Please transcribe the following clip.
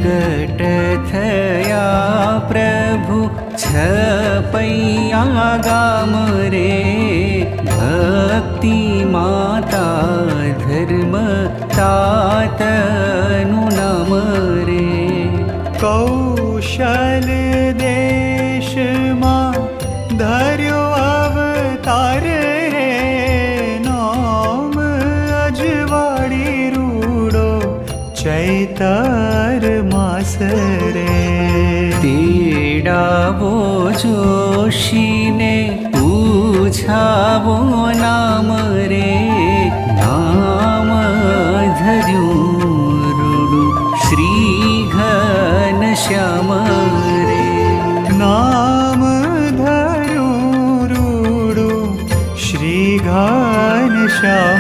प्रगट थया प्रभु छपैया गाम रे, भक्ति माता धर्म तातनु नाम रे। कौशल देश मां धर्यो अवतार रे, नाम अजवाड़ी रूडो चैतर मास रे। तेडावो जोशी ने पूछावो नाम रे,